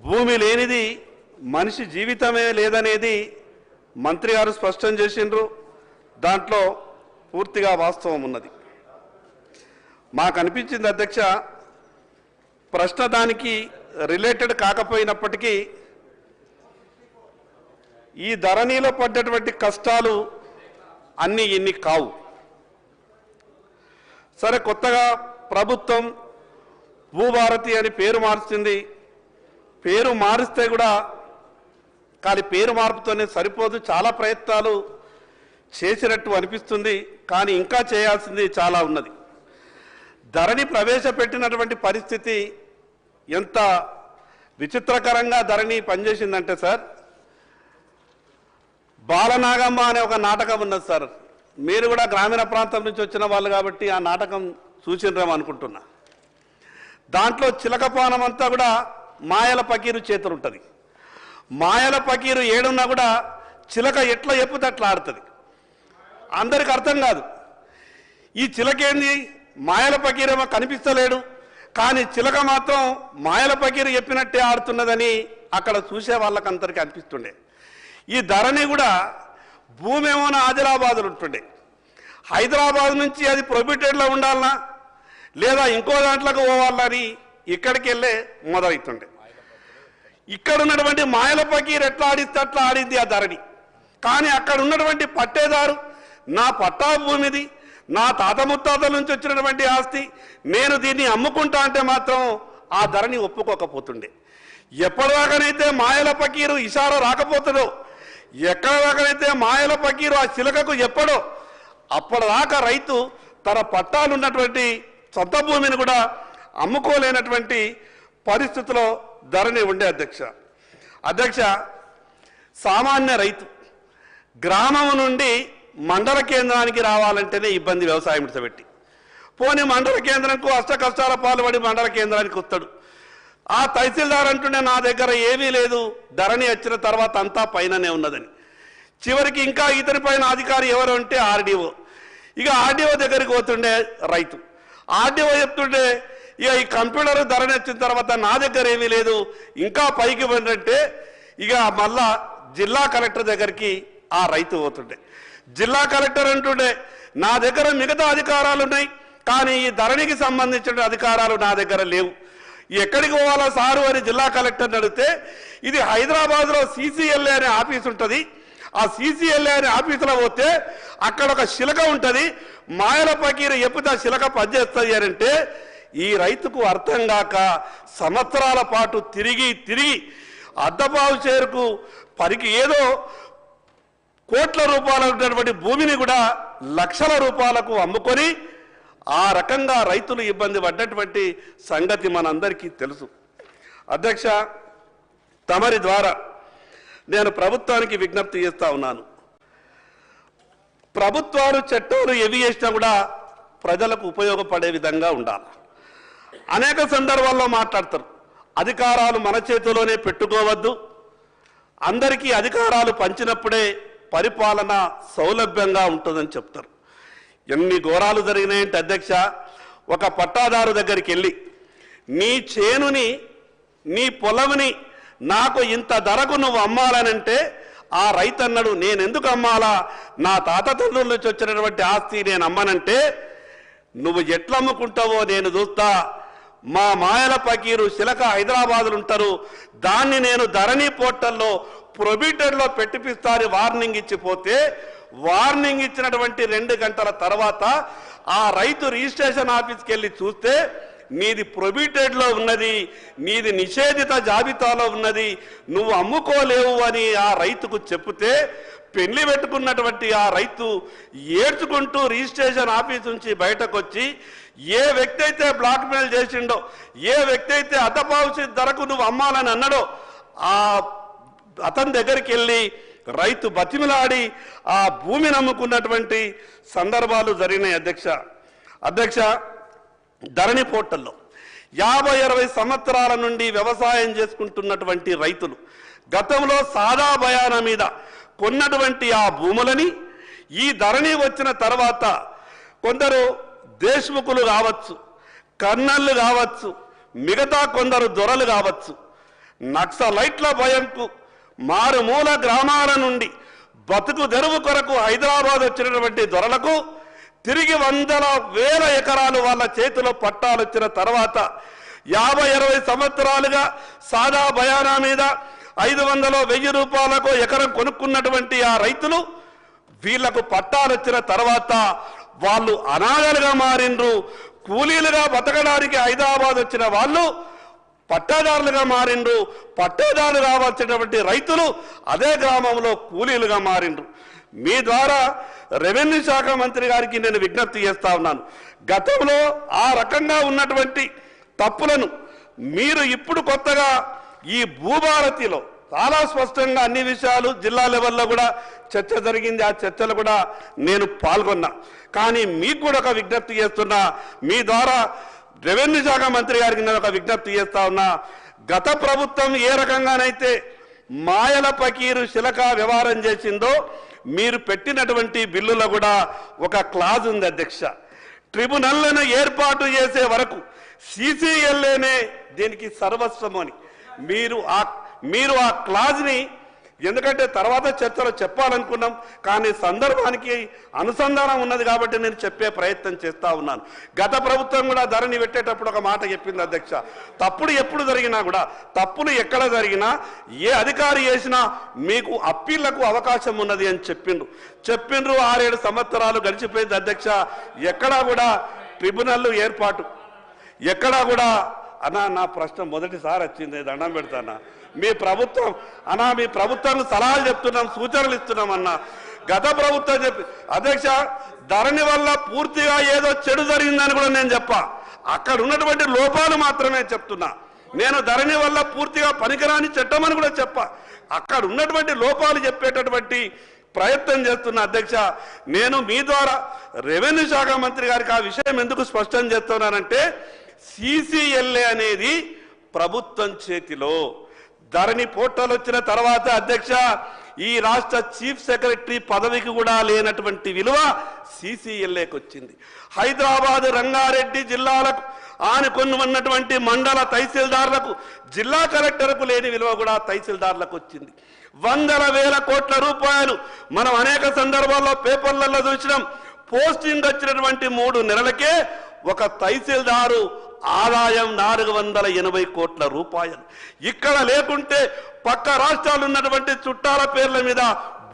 భూమి లేనిది మనిషి జీవితమే లేదనేది మంత్రి గారు స్పష్టం చేసిండ్రు. దాంట్లో పూర్తిగా వాస్తవం ఉన్నది. మాకు అనిపించింది అధ్యక్ష, ప్రశ్న దానికి రిలేటెడ్ కాకపోయినప్పటికీ ఈ ధరణిలో పడ్డటువంటి కష్టాలు అన్నీ ఇన్ని కావు. సరే, కొత్తగా ప్రభుత్వం భూభారతి అని పేరు మార్చింది. పేరు మారిస్తే కూడా కానీ పేరు మార్పుతోనే సరిపోదు, చాలా ప్రయత్నాలు చేసినట్టు అనిపిస్తుంది. కానీ ఇంకా చేయాల్సింది చాలా ఉన్నది. ధరణి ప్రవేశపెట్టినటువంటి పరిస్థితి ఎంత విచిత్రకరంగా ధరణి పనిచేసిందంటే సార్, బాలనాగమ్మ అనే ఒక నాటకం ఉన్నది సార్. మీరు కూడా గ్రామీణ ప్రాంతం నుంచి వచ్చిన వాళ్ళు కాబట్టి ఆ నాటకం చూసినరేమో అనుకుంటున్నా. దాంట్లో చిలకపానం అంతా కూడా మాయల పకీరు చేతులు ఉంటుంది. మాయల పకీరు ఏడున్నా కూడా చిలక ఎట్లా ఎప్పుతే అట్లా ఆడుతుంది. అందరికి అర్థం కాదు. ఈ చిలకేంది, మాయల పకీరేమో కనిపిస్తలేడు, కానీ చిలక మాత్రం మాయల పకీరు చెప్పినట్టే ఆడుతున్నదని అక్కడ చూసే వాళ్ళకందరికీ అనిపిస్తుండే. ఈ ధరణి కూడా భూమి ఏమో ఆదిలాబాద్లో ఉంటుండే, హైదరాబాద్ నుంచి అది ప్రొహిబిటెడ్లో ఉండాలనా లేదా ఇంకో దాంట్లోకి పోవాలని ఇక్కడికి వెళ్ళే మొదలవుతుండే. ఇక్కడ ఉన్నటువంటి మాయల పకీరు ఎట్లా ఆడిస్తే అట్లా ఆడింది ఆ ధరణి. కానీ అక్కడ ఉన్నటువంటి పట్టేదారు నా పట్టా భూమిది, నా తాత ముత్తాతల నుంచి వచ్చినటువంటి ఆస్తి, నేను దీన్ని అమ్ముకుంటా అంటే మాత్రం ఆ ధరణి ఒప్పుకోకపోతుండే. ఎప్పటిదాకానైతే మాయల పకీరు ఇషారా రాకపోతుందో, ఎక్కడిదాకానైతే మాయల పకీరు ఆ చిలకకు ఎప్పుడో అప్పటిదాకా రైతు తన పట్టాలున్నటువంటి సొంత భూమిని కూడా అమ్ముకోలేనటువంటి పరిస్థితిలో ధరణి ఉండే అధ్యక్ష. సామాన్య రైతు గ్రామం నుండి మండల కేంద్రానికి రావాలంటేనే ఇబ్బంది వ్యవసాయం విడిచిపెట్టి. పోనీ మండల కేంద్రంకు అష్ట కష్టాల పాల్పడి మండల కేంద్రానికి వస్తాడు. ఆ తహసీల్దార్ అంటుండే నా దగ్గర ఏమీ లేదు, ధరణి వచ్చిన తర్వాత అంతా పైననే ఉన్నదని. చివరికి ఇంకా ఇతని పైన అధికారి ఎవరు అంటే ఆర్డీఓ. ఇక ఆర్డీఓ దగ్గరికి పోతుండే రైతు. ఆర్డీఓ చెప్తుండే ఇక ఈ కంప్యూటర్ ధరణి వచ్చిన తర్వాత నా దగ్గర ఏమీ లేదు, ఇంకా పైకి పోయిందంటే ఇక మళ్ళా జిల్లా కలెక్టర్ దగ్గరికి ఆ రైతు పోతుండే. జిల్లా కలెక్టర్ అంటుండే నా దగ్గర మిగతా అధికారాలు ఉన్నాయి, కానీ ఈ ధరణికి సంబంధించిన అధికారాలు నా దగ్గర లేవు, ఎక్కడికి పోవాలా సారు అని జిల్లా కలెక్టర్ని అడిగితే ఇది హైదరాబాద్లో CCLA అనే ఆఫీస్ ఉంటుంది, ఆ CCLA అనే ఆఫీసులో పోతే అక్కడ ఒక శిలక ఉంటుంది, మాయల పకీరు ఎప్పుడు ఆ శిలక పనిచేస్తుంది అని అంటే ఈ రైతుకు అర్థం కాక సంవత్సరాల పాటు తిరిగి అద్దపావు చేరుకు పరికి ఏదో కోట్ల రూపాయలు ఉన్నటువంటి భూమిని కూడా లక్షల రూపాయలకు అమ్ముకొని ఆ రకంగా రైతులు ఇబ్బంది పడ్డటువంటి సంగతి మనందరికీ తెలుసు. అధ్యక్ష, తమరి ద్వారా నేను ప్రభుత్వానికి విజ్ఞప్తి చేస్తా ఉన్నాను. ప్రభుత్వాలు చట్టాలు ఏవి చేసినా కూడా ప్రజలకు ఉపయోగపడే విధంగా ఉండాలి. అనేక సందర్భాల్లో మాట్లాడతారు, అధికారాలు మన చేతిలోనే పెట్టుకోవద్దు, అందరికీ అధికారాలు పంచినప్పుడే పరిపాలన సౌలభ్యంగా ఉంటుందని చెప్తారు. ఎన్ని ఘోరాలు జరిగినాయంటే అధ్యక్ష, ఒక పట్టాదారు దగ్గరికి వెళ్ళి నీ చేనుని నీ పొలంని నాకు ఇంత ధరకు నువ్వు అమ్మాలనంటే ఆ రైతు అన్నాడు నేనెందుకు అమ్మాలా, నా తాత తండ్రుల నుంచి వచ్చినటువంటి ఆస్తి నేను అమ్మనంటే నువ్వు ఎట్లా అమ్ముకుంటావో నేను చూస్తా, మా మాయల పకీరు శిలక హైదరాబాద్లో ఉంటారు, దాన్ని నేను ధరణి పోర్టల్లో ప్రొహిబిటెడ్లో పెట్టిపిస్తాను వార్నింగ్ ఇచ్చిపోతే వార్నింగ్ ఇచ్చినటువంటి 2 గంటల తర్వాత ఆ రైతు రిజిస్ట్రేషన్ ఆఫీస్కి వెళ్ళి చూస్తే నీది ప్రొహిబిటెడ్లో ఉన్నది, నీది నిషేధిత జాబితాలో ఉన్నది, నువ్వు అమ్ముకోలేవు అని ఆ రైతుకు చెప్తే పెళ్లి పెట్టుకున్నటువంటి ఆ రైతు ఏడ్చుకుంటూ రిజిస్ట్రేషన్ ఆఫీస్ నుంచి బయటకు వచ్చి ఏ వ్యక్తి అయితే బ్లాక్మెయిల్ చేసిండో, ఏ వ్యక్తి అయితే అద్దపావు ధరకు నువ్వు అమ్మాలని అన్నాడో ఆ అతని దగ్గరికి వెళ్ళి రైతు బతిమిలాడి ఆ భూమిని నమ్ముకున్నటువంటి సందర్భాలు జరిగినాయి అధ్యక్ష. ధరణి పోర్టల్లో 50-60 సంవత్సరాల నుండి వ్యవసాయం చేసుకుంటున్నటువంటి రైతులు గతంలో సాదా బయానా మీద కొన్నటువంటి ఆ భూములని ఈ ధరణి వచ్చిన తర్వాత కొందరు దేశ్ముఖులు కావచ్చు, కర్నళ్ళు కావచ్చు, మిగతా కొందరు దొరలు కావచ్చు, నక్సలైట్ల భయంకు మారుమూల గ్రామాల నుండి బతుకు తెరువు కొరకు హైదరాబాద్ వచ్చినటువంటి దొరలకు తిరిగి వందల వేల ఎకరాలు వాళ్ళ చేతిలో పట్టాలు వచ్చిన తర్వాత 50-60 సంవత్సరాలుగా సాదా బయానా మీద 500-1000 రూపాయలకు ఎకరం కొనుక్కున్నటువంటి ఆ రైతులు వీళ్లకు పట్టాలు వచ్చిన తర్వాత వాళ్ళు అనాథలుగా మారిండ్రు. కూలీలుగా బతకడానికి హైదరాబాద్ వచ్చిన వాళ్ళు పట్టాదారులుగా మారిండ్రు. పట్టాదారులు కావాల్సినటువంటి రైతులు అదే గ్రామంలో కూలీలుగా మారిండ్రు. మీ ద్వారా రెవెన్యూ శాఖ మంత్రి గారికి నేను విజ్ఞప్తి చేస్తా ఉన్నాను. గతంలో ఆ రకంగా ఉన్నటువంటి తప్పులను మీరు ఇప్పుడు కొత్తగా ఈ భూభారతిలో చాలా స్పష్టంగా అన్ని విషయాలు జిల్లా లెవెల్లో కూడా చర్చ జరిగింది. ఆ చర్చలు కూడా నేను పాల్గొన్నా. కానీ మీకు కూడా ఒక విజ్ఞప్తి చేస్తున్నా, మీ ద్వారా రెవెన్యూ శాఖ మంత్రి గారికి నేను ఒక విజ్ఞప్తి చేస్తా ఉన్నా. గత ప్రభుత్వం ఏ రకంగానైతే మాయల పకీరు శిలక వ్యవహారం చేసిందో మీరు పెట్టినటువంటి బిల్లులో కూడా ఒక క్లాజ్ ఉంది అధ్యక్ష. ట్రిబ్యునల్లను ఏర్పాటు చేసే వరకు సిసిఎల్ఏనే దీనికి సర్వస్వం అని మీరు ఆ క్లాజ్ని, ఎందుకంటే తర్వాత చర్చలో చెప్పాలనుకున్నాం కానీ సందర్భానికి అనుసంధానం ఉన్నది కాబట్టి నేను చెప్పే ప్రయత్నం చేస్తా ఉన్నాను. గత ప్రభుత్వం కూడా ధరణి పెట్టేటప్పుడు ఒక మాట చెప్పింది అధ్యక్ష, తప్పుడు ఎప్పుడు జరిగినా కూడా, తప్పులు ఎక్కడ జరిగినా ఏ అధికారి చేసినా మీకు అప్పీళ్లకు అవకాశం ఉన్నది అని చెప్పిండ్రు. 6-7 సంవత్సరాలు గడిచిపోయింది అధ్యక్ష. ఎక్కడా కూడా ట్రిబ్యునల్ ఏర్పాటు, ఎక్కడా కూడా అన్నా నా ప్రశ్న మొదటిసారి వచ్చింది, దండం పెడతానా. మీ ప్రభుత్వం సలహాలు చెప్తున్నాం, సూచనలు ఇస్తున్నాం అన్న. గత ప్రభుత్వం చెప్పి అధ్యక్ష ధరణి వల్ల పూర్తిగా ఏదో చెడు జరిగిందని కూడా నేను చెప్పా. అక్కడ ఉన్నటువంటి లోపాలు మాత్రమే చెప్తున్నా. నేను ధరణి వల్ల పూర్తిగా పనికిరాని చట్టమని కూడా చెప్పా. అక్కడ ఉన్నటువంటి లోపాలు చెప్పేటటువంటి ప్రయత్నం చేస్తున్నా అధ్యక్ష. నేను మీ ద్వారా రెవెన్యూ శాఖ మంత్రి గారికి ఆ విషయం ఎందుకు స్పష్టం చేస్తున్నానంటే, సిసిఎల్ఏ అనేది ప్రభుత్వం చేతిలో. ధరణి పోర్టల్ వచ్చిన తర్వాత అధ్యక్ష ఈ రాష్ట్ర చీఫ్ సెక్రటరీ పదవికి కూడా లేనటువంటి విలువ సిసిఎల్ఏకి వచ్చింది. హైదరాబాద్ రంగారెడ్డి జిల్లాలకు ఆనుకొని ఉన్నటువంటి మండల తహసీల్దార్లకు, జిల్లా కలెక్టర్కు లేని విలువ కూడా తహసీల్దార్లకు వచ్చింది. వందల వేల కోట్ల రూపాయలు మనం అనేక సందర్భాల్లో పేపర్లలో చూసినాం. పోస్టింగ్ వచ్చినటువంటి 3 నెలలకే ఒక తహసీల్దారు ఆదాయం 480 కోట్ల రూపాయలు. ఇక్కడ లేకుంటే పక్క రాష్ట్రాలు ఉన్నటువంటి చుట్టాల పేర్ల మీద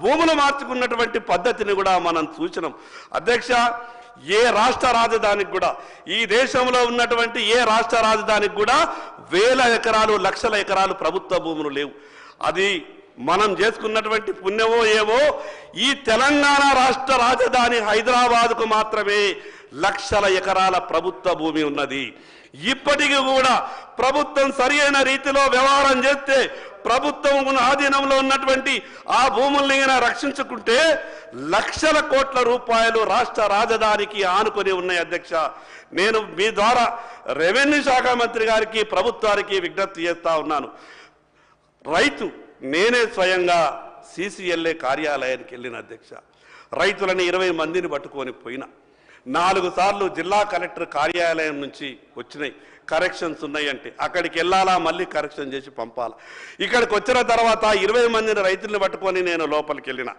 భూములు మార్చుకున్నటువంటి పద్ధతిని కూడా మనం చూసినాం అధ్యక్ష. ఏ రాష్ట్ర రాజధానికి కూడా, ఈ దేశంలో ఉన్నటువంటి ఏ రాష్ట్ర రాజధానికి కూడా వేల ఎకరాలు, లక్షల ఎకరాలు ప్రభుత్వ భూములు లేవు. అది మనం చేసుకున్నటువంటి పుణ్యమో ఏవో, ఈ తెలంగాణ రాష్ట్ర రాజధాని హైదరాబాద్కు మాత్రమే లక్షల ఎకరాల ప్రభుత్వ భూమి ఉన్నది. ఇప్పటికీ కూడా ప్రభుత్వం సరైన రీతిలో వ్యవహారం చేస్తే, ప్రభుత్వం ఆధీనంలో ఉన్నటువంటి ఆ భూముల్ని రక్షించుకుంటే లక్షల కోట్ల రూపాయలు రాష్ట్ర రాజధానికి ఆనుకొని ఉన్నాయి అధ్యక్ష. నేను మీ ద్వారా రెవెన్యూ శాఖ మంత్రి గారికి, ప్రభుత్వానికి విజ్ఞప్తి చేస్తా ఉన్నాను. రైతు నేనే స్వయంగా సిసిఎల్ఏ కార్యాలయానికి వెళ్ళిన అధ్యక్ష. రైతులని 20 మందిని పట్టుకొని పోయినా. 4 సార్లు జిల్లా కలెక్టర్ కార్యాలయం నుంచి వచ్చినాయి, కరెక్షన్స్ ఉన్నాయంటే అక్కడికి వెళ్ళాలా, మళ్ళీ కరెక్షన్ చేసి పంపాలా. ఇక్కడికి వచ్చిన తర్వాత 20 మందిని రైతుల్ని పట్టుకొని నేను లోపలికి వెళ్ళిన.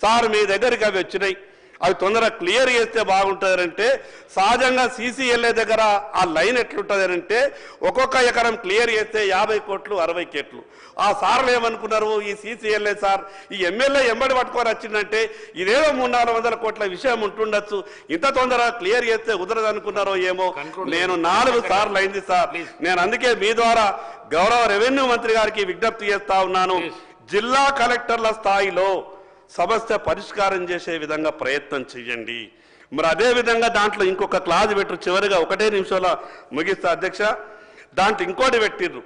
సార్ మీ దగ్గరికి అవి వచ్చినాయి, అవి తొందరగా క్లియర్ చేస్తే బాగుంటుందంటే, సహజంగా సిసిఎల్ఏ దగ్గర ఆ లైన్ ఎట్లుంటుందంటే ఒక్కొక్క ఎకరం క్లియర్ చేస్తే 50 కోట్లు 60 కోట్లు. ఆ సార్లు ఏమనుకున్నారు, ఈ సిసిఎల్ఏ సార్ ఈ ఎమ్మెల్యే ఎంబడి పట్టుకొని వచ్చిందంటే ఇదేదో 300-400 కోట్ల విషయం ఉంటుండొచ్చు, ఇంత తొందరగా క్లియర్ చేస్తే కుదరదు అనుకున్నారో ఏమో. నేను 4 సార్లు అయింది సార్. నేను అందుకే మీ ద్వారా గౌరవ రెవెన్యూ మంత్రి గారికి విజ్ఞప్తి చేస్తా ఉన్నాను, జిల్లా కలెక్టర్ల స్థాయిలో సమస్య పరిష్కారం చేసే విధంగా ప్రయత్నం చేయండి. మరి అదేవిధంగా దాంట్లో ఇంకొక క్లాజ్ పెట్టరు, చివరిగా 1 నిమిషంలో ముగిస్తా అధ్యక్ష. దాంట్లో ఇంకోటి పెట్టిర్రు,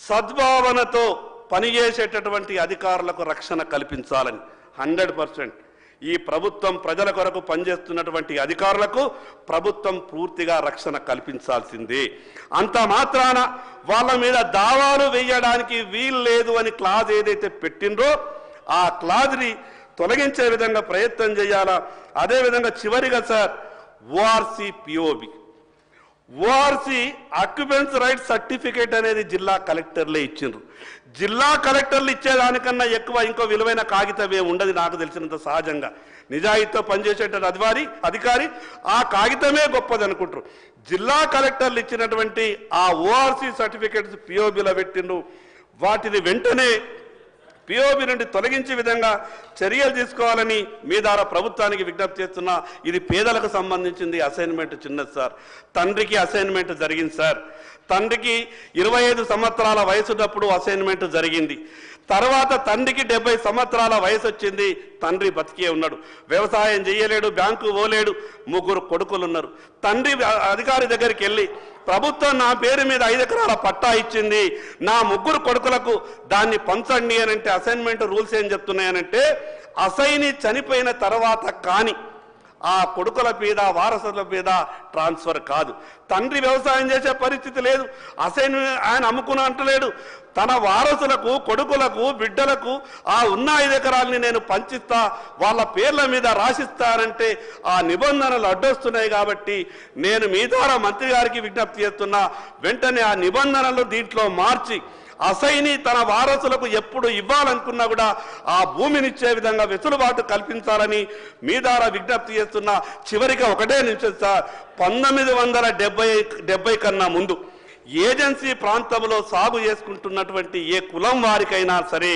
సద్భావనతో పనిచేసేటటువంటి అధికారులకు రక్షణ కల్పించాలని. 100% ఈ ప్రభుత్వం ప్రజల కొరకు పనిచేస్తున్నటువంటి అధికారులకు ప్రభుత్వం పూర్తిగా రక్షణ కల్పించాల్సిందే. అంత మాత్రాన వాళ్ళ మీద దావాలు వేయడానికి వీలు లేదు అని క్లాజ్ ఏదైతే పెట్టిండ్రో ఆ క్లాజ్ని తొలగించే విధంగా ప్రయత్నం చేయాలా. అదేవిధంగా చివరిగా sir ORC POB, ORC occupancy right certificate అనేది జిల్లా కలెక్టర్లే ఇచ్చిండ్రు. జిల్లా కలెక్టర్లు ఇచ్చేదానికన్నా ఎక్కువ ఇంకో విలువైన కాగితమే ఉండదు నాకు తెలిసినంత సహజంగా. నిజాయితీతో పనిచేసేటువంటి అధికారి ఆ కాగితమే గొప్పది అనుకుంటారు. జిల్లా కలెక్టర్లు ఇచ్చినటువంటి ఆ ఓఆర్సీ సర్టిఫికేట్స్ పిఓబిలో పెట్టిండ్రు. వాటిని వెంటనే పిఓబి నుండి తొలగించే విధంగా చర్యలు తీసుకోవాలని మీ ద్వారా ప్రభుత్వానికి విజ్ఞప్తి చేస్తున్నా. ఇది పేదలకు సంబంధించింది. అసైన్మెంట్ చిన్నది సార్. తండ్రికి అసైన్మెంట్ జరిగింది సార్. తండ్రికి 25 సంవత్సరాల వయసున్నప్పుడు అసైన్మెంట్ జరిగింది. తర్వాత తండ్రికి 70 సంవత్సరాల వయసు వచ్చింది. తండ్రి బతికే ఉన్నాడు, వ్యవసాయం చేయలేడు, బ్యాంకు పోలేడు, 3 కొడుకులు ఉన్నారు. తండ్రి అధికారి దగ్గరికి వెళ్ళి ప్రభుత్వం నా పేరు మీద 5 ఎకరాల పట్టా ఇచ్చింది, నా 3 కొడుకులకు దాన్ని పంచండి అని అంటే అసైన్మెంట్ రూల్స్ ఏం చెప్తున్నాయనంటే అసైని చనిపోయిన తర్వాత కానీ ఆ కొడుకుల మీద వారసుల మీద ట్రాన్స్ఫర్ కాదు. తండ్రి వ్యవసాయం చేసే పరిస్థితి లేదు, అసైన్ ఆయన అమ్ముకుని అంటలేడు. తన వారసులకు, కొడుకులకు, బిడ్డలకు ఆ ఉన్న 5 ఎకరాలని నేను పంచిస్తా, వాళ్ళ పేర్ల మీద రాసిస్తానంటే ఆ నిబంధనలు అడ్డొస్తున్నాయి. కాబట్టి నేను మీ ద్వారా మంత్రి గారికి విజ్ఞప్తి చేస్తున్నా, వెంటనే ఆ నిబంధనలు దీంట్లో మార్చి అసైని తన వారసులకు ఎప్పుడు ఇవ్వాలనుకున్నా కూడా ఆ భూమినిచ్చే విధంగా వెసులుబాటు కల్పించాలని మీ ద్వారా విజ్ఞప్తి చేస్తున్నా. చివరిగా ఒకటే నిమిషం సార్, 1970 కన్నా ముందు ఏజెన్సీ ప్రాంతంలో సాగు చేసుకుంటున్నటువంటి ఏ కులం వారికైనా సరే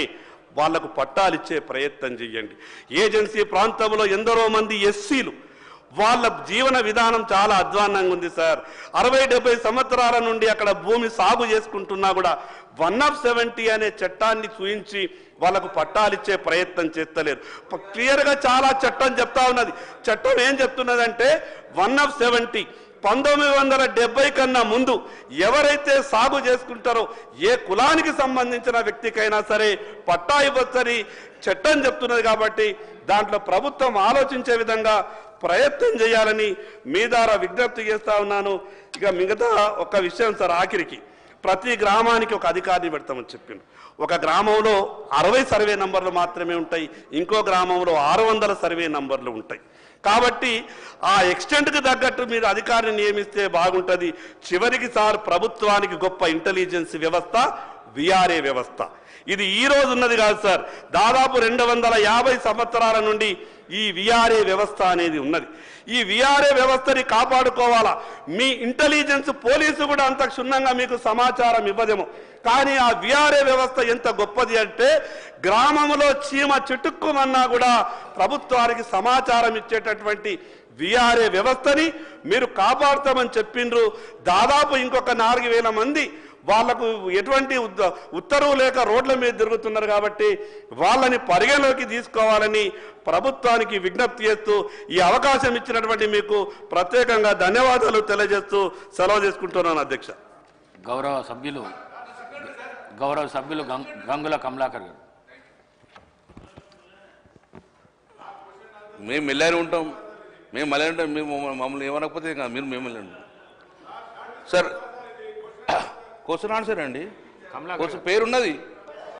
వాళ్లకు పట్టాలిచ్చే ప్రయత్నం చేయండి. ఏజెన్సీ ప్రాంతంలో ఎందరో మంది ఎస్సీలు, వాళ్ళ జీవన విధానం చాలా అధ్వాన్నంగా ఉంది సార్. 60-70 సంవత్సరాల నుండి అక్కడ భూమి సాగు చేసుకుంటున్నా కూడా 1/70 అనే చట్టాన్ని చూయించి వాళ్ళకు పట్టాలిచ్చే ప్రయత్నం చేస్తలేరు. క్లియర్గా చాలా చట్టం చెప్తా ఉన్నది. చట్టం ఏం చెప్తున్నదంటే 1/70 1970 కన్నా ముందు ఎవరైతే సాగు చేసుకుంటారో ఏ కులానికి సంబంధించిన వ్యక్తికైనా సరే పట్టా ఇవ్వచ్చని చట్టం చెప్తున్నది. కాబట్టి దాంట్లో ప్రభుత్వం ఆలోచించే విధంగా ప్రయత్నం చేయాలని మీ ద్వారా విజ్ఞప్తి చేస్తా ఉన్నాను. ఇక మిగతా ఒక విషయం సార్, ఆఖరికి ప్రతి గ్రామానికి ఒక అధికారిని పెడతామని చెప్పిండు. ఒక గ్రామంలో 60 సర్వే నంబర్లు మాత్రమే ఉంటాయి, ఇంకో గ్రామంలో 600 సర్వే నంబర్లు ఉంటాయి. కాబట్టి ఆ ఎక్స్టెంట్కి తగ్గట్టు మీరు అధికారిని నియమిస్తే బాగుంటుంది. చివరికి సార్, ప్రభుత్వానికి గొప్ప ఇంటెలిజెన్స్ వ్యవస్థ విఆర్ఏ వ్యవస్థ. ఇది ఈ రోజు ఉన్నది కాదు సార్, దాదాపు 250 సంవత్సరాల నుండి ఈ విఆర్ఏ వ్యవస్థ అనేది ఉన్నది. ఈ విఆర్ఏ వ్యవస్థని కాపాడుకోవాలా. మీ ఇంటెలిజెన్స్ పోలీసు కూడా అంత క్షుణ్ణంగా మీకు సమాచారం ఇవ్వదేమో, కానీ ఆ విఆర్ఏ వ్యవస్థ ఎంత గొప్పది అంటే గ్రామంలో చీమ చిటుక్కుమన్నా కూడా ప్రభుత్వానికి సమాచారం ఇచ్చేటటువంటి విఆర్ఏ వ్యవస్థని మీరు కాపాడుతామని చెప్పిండ్రు. దాదాపు ఇంకొక 4000 మంది వాళ్లకు ఎటువంటి ఉత్తర్వు లేక రోడ్ల మీద తిరుగుతున్నారు. కాబట్టి వాళ్ళని పరిగణలోకి తీసుకోవాలని ప్రభుత్వానికి విజ్ఞప్తి చేస్తూ ఈ అవకాశం ఇచ్చినటువంటి మీకు ప్రత్యేకంగా ధన్యవాదాలు తెలియజేస్తూ సెలవు తీసుకుంటున్నాను అధ్యక్ష. గౌరవ సభ్యులు గంగుల కమలాకర్ గారు. మేము వెళ్ళారు ఉంటాం, మేము మళ్ళీ ఉంటాం. మేము మమ్మల్ని ఏమనకపోతే మీరు మేము వెళ్ళండి సార్. క్వశ్చన్ ఆన్సర్ అండి, క్వశ్చన్ పేరున్నది.